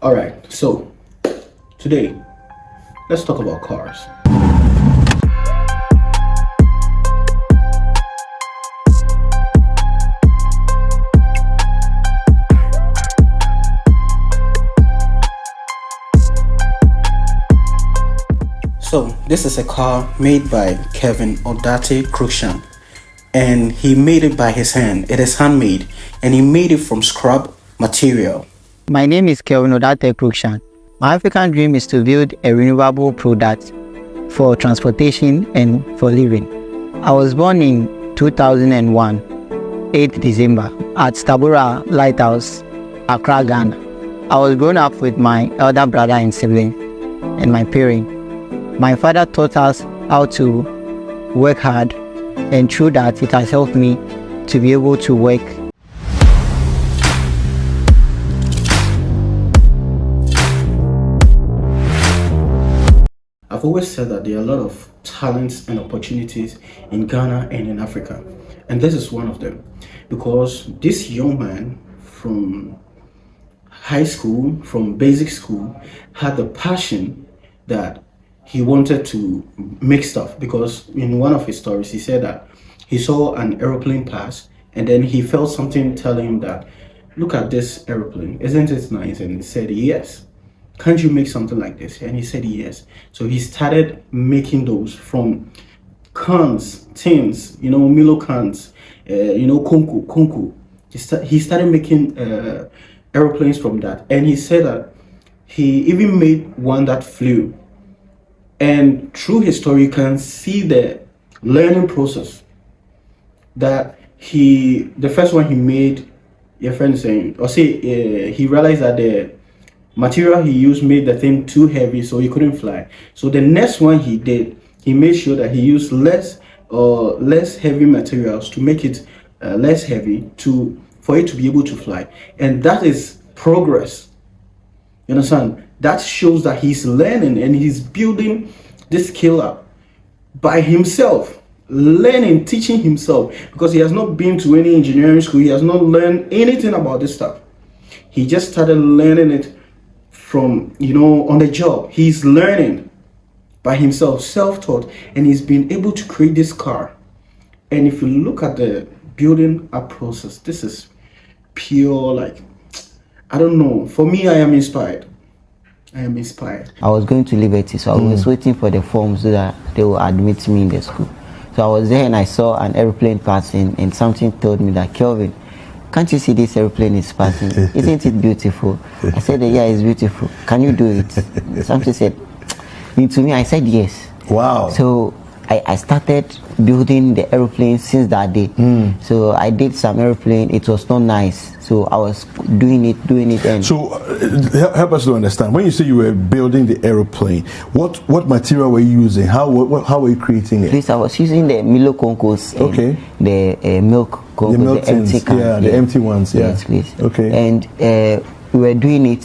All right, so today let's talk about cars. So this is a car made by Kevin Odate Cruikshank, and he made it by his hand. It is handmade, and he made it from scrap material. My name is Kevin Odate Cruikshank. My African dream is to build a renewable product for transportation and for living. I was born in 2001, 8th December, at Tabora Lighthouse, Accra, Ghana. I was grown up with my elder brother and sibling and my parents. My father taught us how to work hard, and through that, it has helped me to be able to work. I've always said that there are a lot of talents and opportunities in Ghana and in Africa, and this is one of them, because this young man from high school, from basic school, had the passion that he wanted to make stuff. Because in one of his stories he said that he saw an aeroplane pass, and then he felt something telling him that, look at this aeroplane, isn't it nice? And he said yes, can't you make something like this? And he said yes. So he started making those from cans, tins, Milo cans, konku. He started making aeroplanes from that, and he said that he even made one that flew. And through his story, you can see the learning process that the first one he made, your friend is saying, he realized that the material he used made the thing too heavy, so he couldn't fly. So the next one he did, he made sure that he used less heavy materials to make it less heavy for it to be able to fly. And that is progress. You understand? That shows that he's learning and he's building this skill up by himself, learning, teaching himself, because he has not been to any engineering school. He has not learned anything about this stuff. He just started learning it from, on the job. He's learning by himself, self-taught, and he's been able to create this car. And if you look at the building up process, this is pure, I don't know. For me, I am inspired. I was going to Liberty, so I was waiting for the form so that they will admit me in the school. So I was there and I saw an airplane passing, and something told me that, Kelvin, can't you see this airplane is passing? Isn't it beautiful? I said, yeah, it's beautiful. Can you do it? Something said, to me, I said yes. Wow. So I started building the aeroplane since that day. So I did some airplane. It was not nice. So I was doing it. And so help us to understand. When you say you were building the aeroplane, what material were you using? How were you creating it? Please, I was using the Milo Concos. Okay. The milk Concos, the empty can. Yeah, the empty ones. Yeah. Yes, please. Okay. And we were doing it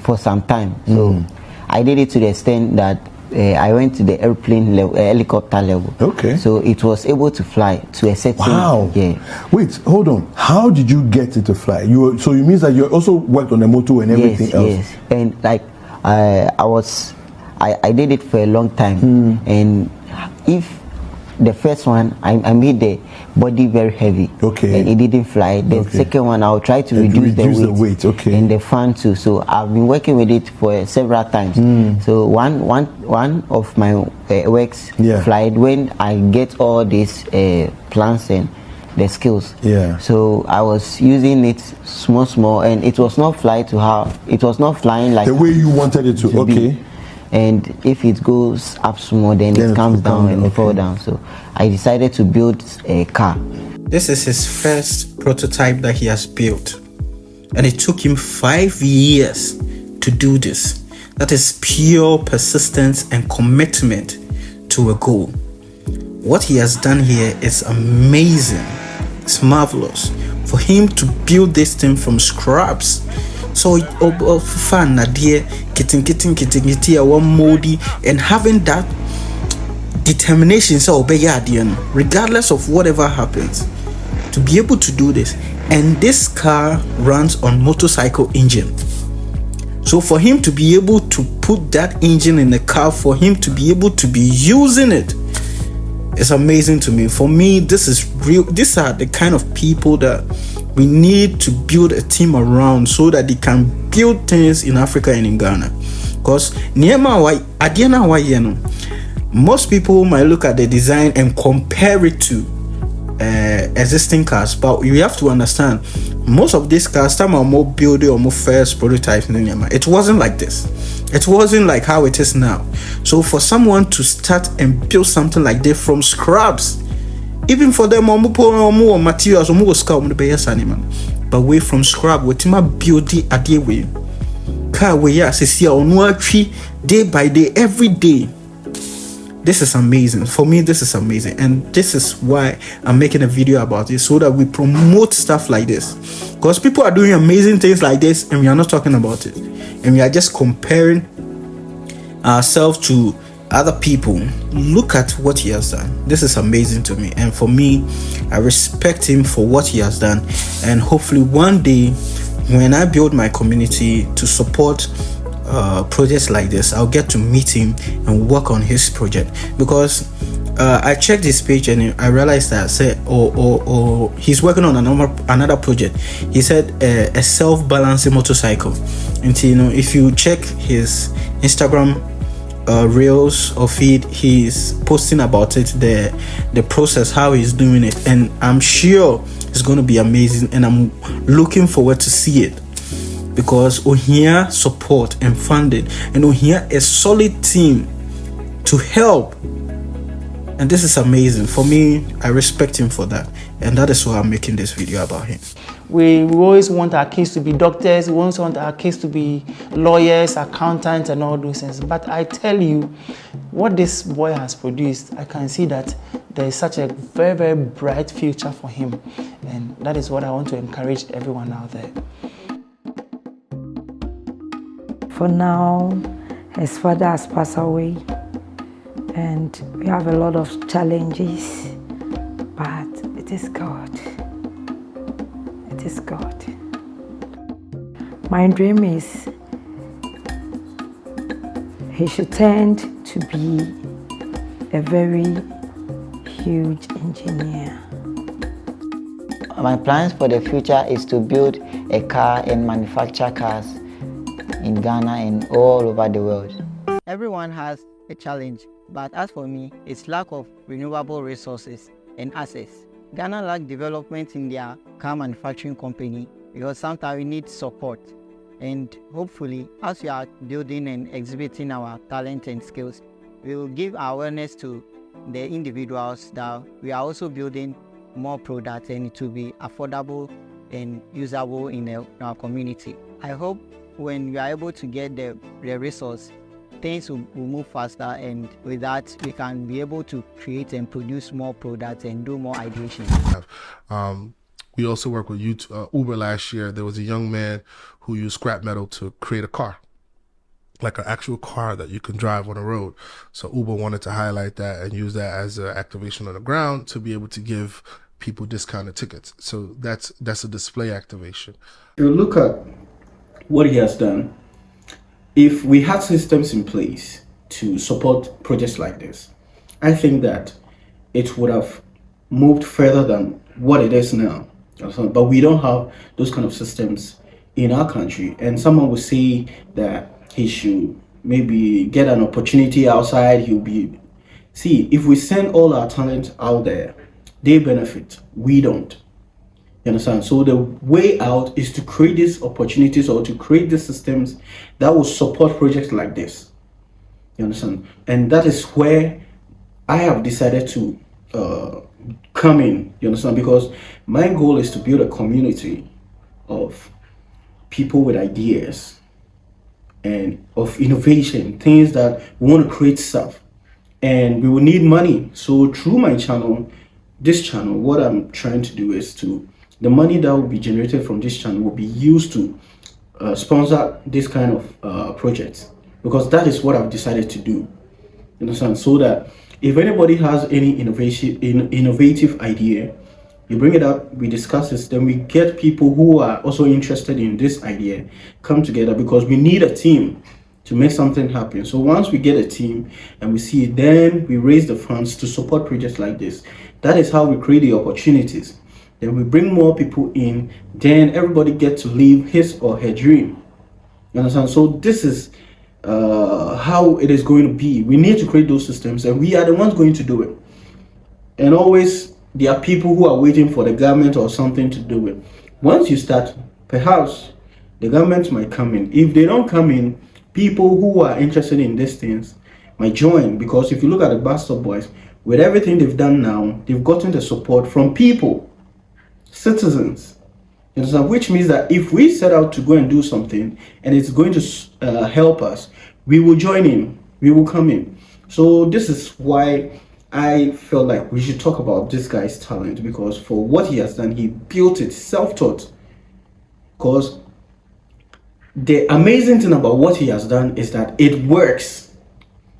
for some time. So I did it to the extent that I went to the airplane level, helicopter level. Okay. So it was able to fly to a certain. Wow. Yeah. Wait, hold on. How did you get it to fly? So it means that you also worked on the motor and everything else. Yes. And I did it for a long time. And if the first one, I made the body very heavy. Okay. And it didn't fly. The second one, I'll try to reduce the weight. Okay. And the fan too. So I've been working with it for several times. So one of my works flied when I get all these plans and the skills. Yeah. So I was using it small, and it was not flying like the way you wanted it to. Okay. Be. And if it goes up small, then it comes down and fall down. So I decided to build a car. This is his first prototype that he has built, and it took him 5 years to do this. That is pure persistence and commitment to a goal. What he has done here is amazing. It's marvelous for him to build this thing from scraps. So fun dear getting one moldy and having that determination, so obey regardless of whatever happens, to be able to do this. And this car runs on motorcycle engine. So for him to be able to put that engine in the car, for him to be able to be using it, it's amazing to me. For me, this is real. These are the kind of people that we need to build a team around so that they can build things in Africa and in Ghana. Because most people might look at the design and compare it to existing cars, but you have to understand, most of these cars, some are more building or more first prototypes. It wasn't like this. It wasn't like how it is now. So for someone to start and build something like this from scraps, even for them more materials or more scale, but way from scrap, what you build the idea way car way, see day by day, every day. This is amazing. For me, this is amazing. And this is why I'm making a video about this, so that we promote stuff like this. Because people are doing amazing things like this and we are not talking about it. And we are just comparing ourselves to other people. Look at what he has done. This is amazing to me. And for me, I respect him for what he has done. And hopefully one day, when I build my community to support projects like this, I'll get to meet him and work on his project. Because I checked his page and I realized that he's working on another project. He said a self-balancing motorcycle. And if you check his Instagram reels or feed, he's posting about it, the process, how he's doing it, and I'm sure it's going to be amazing, and I'm looking forward to see it. Because we here support and funding, and we here a solid team to help, and this is amazing. For me, I respect him for that, and that is why I'm making this video about him. We always want our kids to be doctors, we always want our kids to be lawyers, accountants, and all those things. But I tell you, what this boy has produced, I can see that there is such a very, very bright future for him, and that is what I want to encourage everyone out there. For now, his father has passed away, and we have a lot of challenges, but it is God. It is God. My dream is he should turn to be a very huge engineer. My plans for the future is to build a car and manufacture cars in Ghana and all over the world. Everyone has a challenge, but as for me, it's lack of renewable resources and access. Ghana lack development in their car manufacturing company because sometimes we need support. And hopefully, as we are building and exhibiting our talent and skills, we will give awareness to the individuals that we are also building more products, and it will be affordable and usable in our community. I hope when we are able to get the resource, things will move faster, and with that we can be able to create and produce more products and do more ideation. We also worked with Uber last year. There was a young man who used scrap metal to create a car, like an actual car that you can drive on the road. So Uber wanted to highlight that and use that as an activation on the ground to be able to give people discounted tickets. So that's a display activation. You look at what he has done. If we had systems in place to support projects like this, I think that it would have moved further than what it is now. But we don't have those kind of systems in our country. And someone would say that he should maybe get an opportunity outside. See, if we send all our talent out there, they benefit, we don't. You understand? So the way out is to create these opportunities, or to create these systems that will support projects like this. You understand? And that is where I have decided to come in. You understand? Because my goal is to build a community of people with ideas and of innovation, things that we want to create stuff, and we will need money. So through my channel, this channel, what I'm trying to do is the money that will be generated from this channel will be used to sponsor this kind of projects, because that is what I've decided to do. You understand? So that if anybody has any innovative idea, You bring it up, we discuss this, then we get people who are also interested in this idea come together, because we need a team to make something happen. So once we get a team and we see it, then we raise the funds to support projects like this. That is how we create the opportunities. Then we bring more people in, then everybody gets to live his or her dream. You understand? So this is how it is going to be. We need to create those systems, and we are the ones going to do it. And always there are people who are waiting for the government or something to do it. Once you start, perhaps the government might come in. If they don't come in, people who are interested in these things might join, because if you look at the Bastard Boys, with everything they've done now, they've gotten the support from people, citizens. You understand? Which means that if we set out to go and do something and it's going to help us, we will join in, we will come in. So this is why I felt like we should talk about this guy's talent, because for what he has done, he built it self-taught. Because the amazing thing about what he has done is that it works.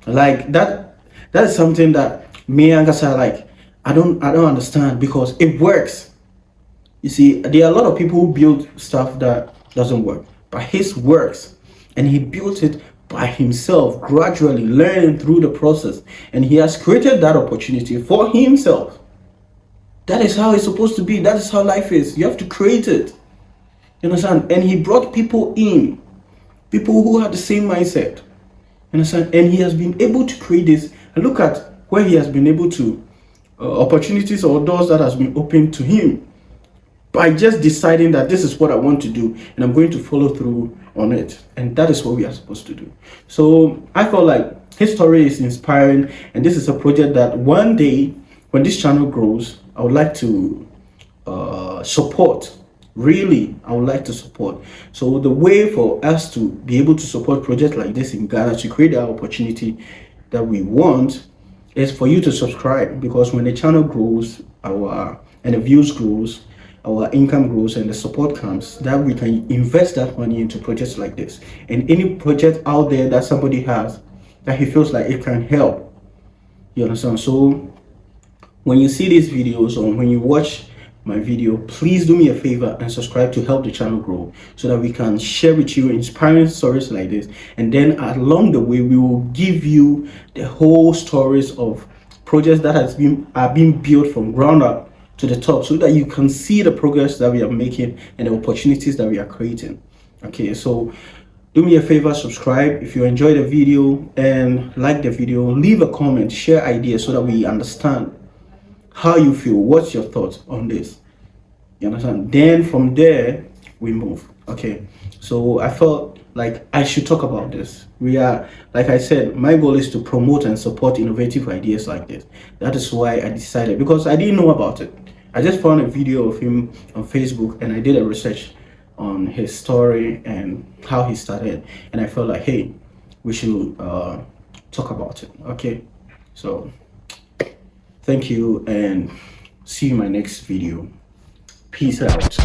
Like that is something that me and Gasa, like, I don't understand, because it works. You see, there are a lot of people who build stuff that doesn't work, but his works, and he built it by himself, gradually learning through the process, and he has created that opportunity for himself. That is how it's supposed to be. That is how life is. You have to create it. You understand? And he brought people in, people who had the same mindset. You understand? And he has been able to create this. And look at where he has been able to, opportunities or doors that has been opened to him by just deciding that this is what I want to do and I'm going to follow through on it. And that is what we are supposed to do. So I felt like his story is inspiring, and this is a project that one day when this channel grows, I would like to support. Really, I would like to support. So the way for us to be able to support projects like this in Ghana, to create the opportunity that we want, is for you to subscribe, because when the channel grows, and the views grows, our income grows, and the support comes, that we can invest that money into projects like this. And any project out there that somebody has that he feels like it can help, you understand? So when you see these videos, or when you watch my video, please do me a favor and subscribe to help the channel grow, so that we can share with you inspiring stories like this. And then along the way, we will give you the whole stories of projects that are being built from ground up to the top, so that you can see the progress that we are making and the opportunities that we are creating. Okay, so do me a favor, subscribe if you enjoyed the video, and like the video, leave a comment, share ideas, so that we understand how you feel, what's your thoughts on this. You understand? Then from there we move. Okay, so I felt like I should talk about this. We are, like I said, my goal is to promote and support innovative ideas like this. That is why I decided, because I didn't know about it. I just found a video of him on Facebook, and I did a research on his story and how he started, and I felt like, hey, we should talk about it. Okay, so thank you, and see you in my next video. Peace out.